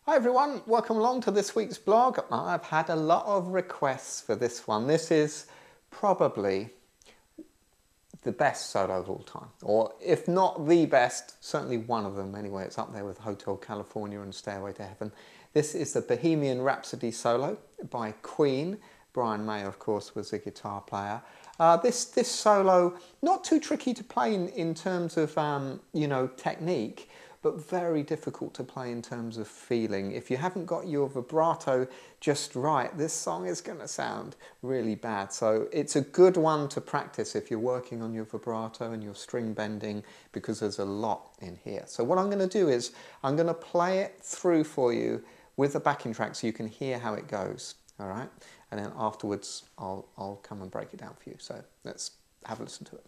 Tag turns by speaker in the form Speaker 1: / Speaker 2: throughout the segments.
Speaker 1: Hi everyone, welcome along to this week's blog. I've had a lot of requests for this one. This is probably the best solo of all time, or if not the best, certainly one of them anyway. It's up there with Hotel California and Stairway to Heaven. This is the Bohemian Rhapsody solo by Queen. Brian May, of course, was a guitar player. This solo, not too tricky to play in terms of technique, but very difficult to play in terms of feeling. If you haven't got your vibrato just right, this song is going to sound really bad. So it's a good one to practice if you're working on your vibrato and your string bending, because there's a lot in here. So what I'm going to do is I'm going to play it through for you with the backing track so you can hear how it goes. All right, and then afterwards I'll come and break it down for you. So let's have a listen to it.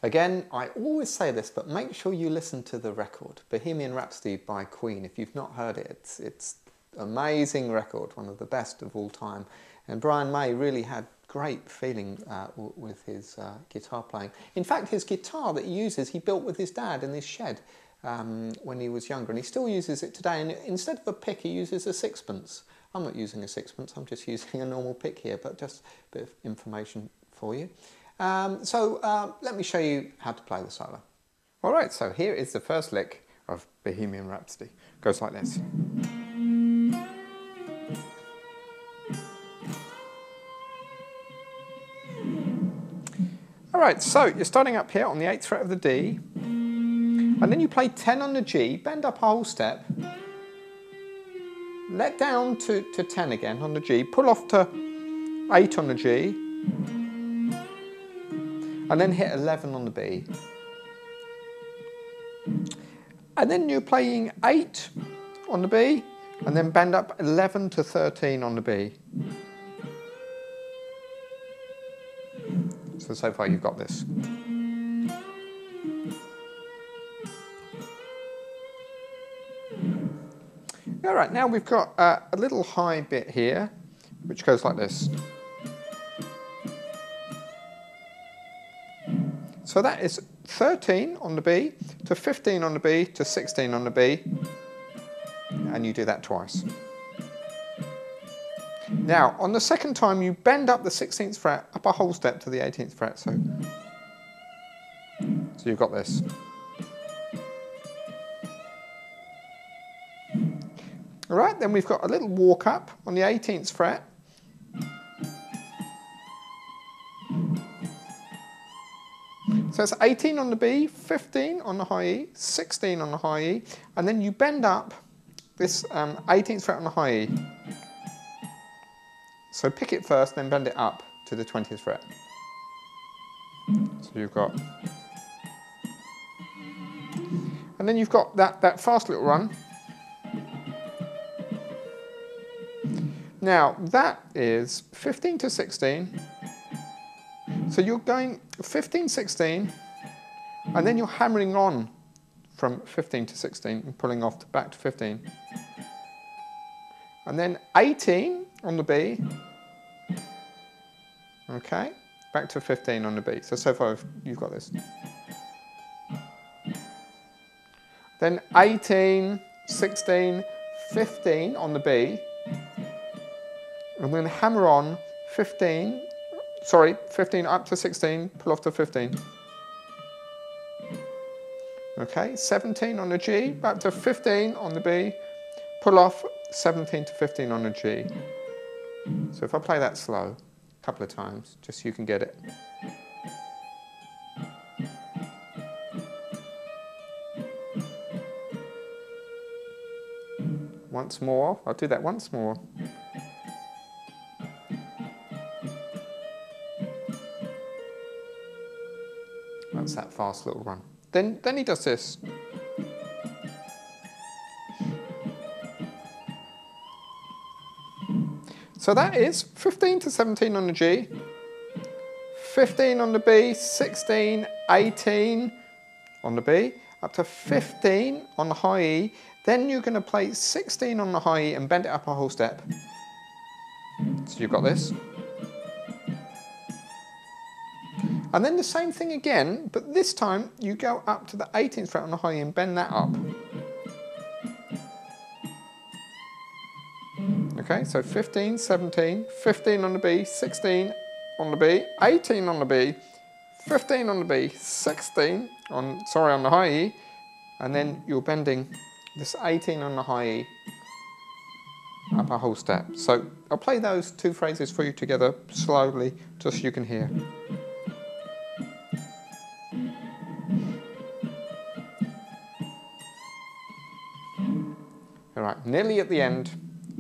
Speaker 1: Again, I always say this, but make sure you listen to the record. Bohemian Rhapsody by Queen. If you've not heard it, it's an amazing record, one of the best of all time. And Brian May really had great feeling with his guitar playing. In fact, his guitar that he uses, he built with his dad in his shed when he was younger, and he still uses it today. And instead of a pick, he uses a sixpence. I'm not using a sixpence, I'm just using a normal pick here, but just a bit of information for you. Let me show you how to play the solo. Alright, so here is the first lick of Bohemian Rhapsody. It goes like this. Alright, so you're starting up here on the 8th fret of the D, and then you play 10 on the G, bend up a whole step, let down to 10 again on the G, pull off to 8 on the G, and then hit 11 on the B. And then you're playing 8 on the B, and then bend up 11 to 13 on the B. So far you've got this. All right, now we've got a little high bit here, which goes like this. So that is 13 on the B, to 15 on the B, to 16 on the B, and you do that twice. Now, on the second time, you bend up the 16th fret, up a whole step to the 18th fret, so you've got this. All right, then we've got a little walk up on the 18th fret. So it's 18 on the B, 15 on the high E, 16 on the high E, and then you bend up this 18th fret on the high E. So pick it first, then bend it up to the 20th fret. So you've got... And then you've got that fast little run. Now, that is 15 to 16. So you're going 15, 16, and then you're hammering on from 15 to 16 and pulling off back to 15. And then 18 on the B, okay, back to 15 on the B. So far you've got this. Then 18, 16, 15 on the B, and we're going to hammer on 15 up to 16, pull off to 15. Okay, 17 on the G, back to 15 on the B, pull off 17 to 15 on the G. So if I play that slow a couple of times, just so you can get it. Once more, I'll do that once more. That's that fast little run. Then he does this. So that is 15 to 17 on the G, 15 on the B, 16, 18 on the B, up to 15 on the high E. Then you're going to play 16 on the high E and bend it up a whole step. So you've got this. And then the same thing again, but this time you go up to the 18th fret on the high E and bend that up. Okay, so 15, 17, 15 on the B, 16 on the B, 18 on the B, 15 on the B, 16 on, on the high E, and then you're bending this 18 on the high E up a whole step. So I'll play those two phrases for you together slowly, just so you can hear. All right, nearly at the end.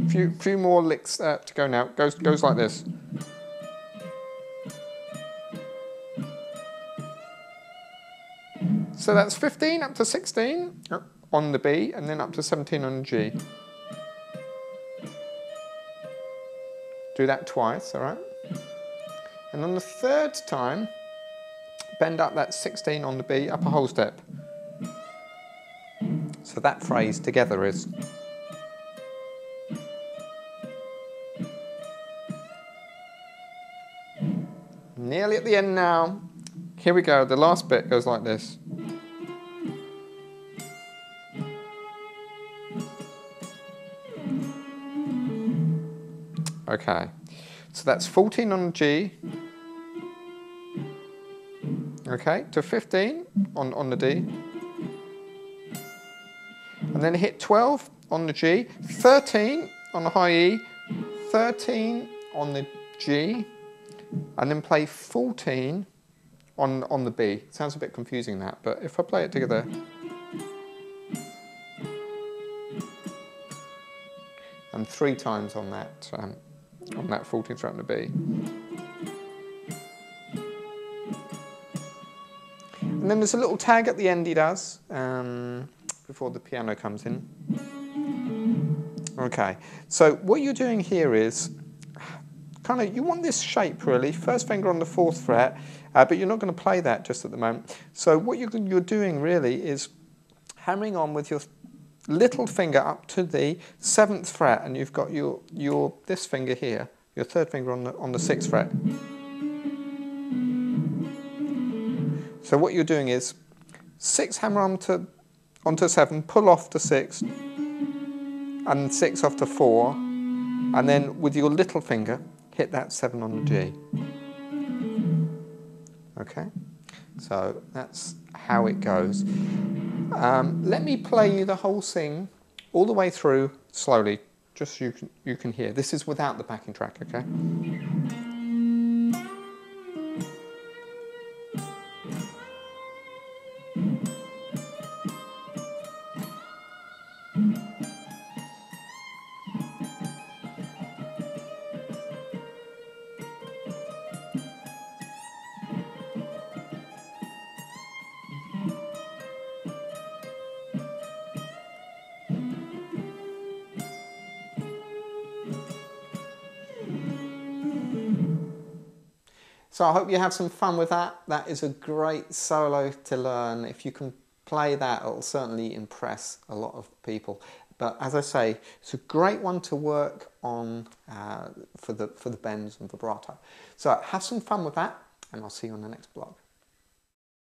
Speaker 1: Few more licks to go now. Goes like this. So that's 15 up to 16 on the B, and then up to 17 on the G. Do that twice, all right? And on the third time, bend up that 16 on the B, up a whole step. So that phrase together is... Nearly at the end now. Here we go, the last bit goes like this. Okay, so that's 14 on the G, okay, to 15 on the D, and then hit 12 on the G, 13 on the high E, 13 on the G, and then play 14 on the B. Sounds a bit confusing that, but if I play it together. And 3 times on that 14th fret on the B. And then there's a little tag at the end he does, before the piano comes in. Okay, so what you're doing here is, you want this shape really, first finger on the 4th fret, but you're not going to play that just at the moment. So what you're doing really is hammering on with your little finger up to the 7th fret, and you've got this finger here, your 3rd finger on the 6th fret. So what you're doing is 6 hammer onto 7, pull off to 6, and 6 off to 4, and then with your little finger hit that 7 on the G. Okay, so that's how it goes. Let me play you the whole thing all the way through slowly, just so you can hear. This is without the backing track, okay? So I hope you have some fun with that. That is a great solo to learn. If you can play that, it'll certainly impress a lot of people. But as I say, it's a great one to work on for the bends and vibrato. So have some fun with that, and I'll see you on the next blog.